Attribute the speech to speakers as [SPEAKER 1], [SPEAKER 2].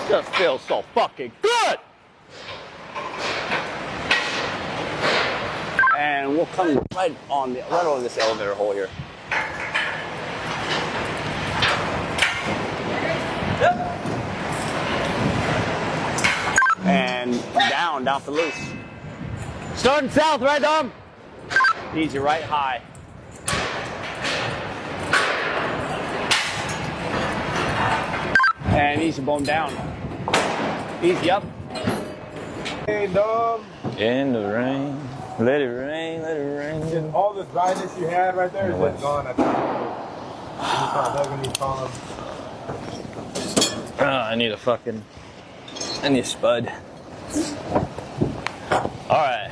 [SPEAKER 1] Just feels so fucking good. And we'll come right on this elevator hole here. Yep. And down for loose. Starting south, right, Dom? Easy, right, high. And easy, bone down. Easy up.
[SPEAKER 2] Hey, Dom.
[SPEAKER 3] In the rain. Let it rain, let it rain.
[SPEAKER 2] Just all the dryness you had right there is just gone. I think you start hugging these columns.
[SPEAKER 3] I need a spud. All right.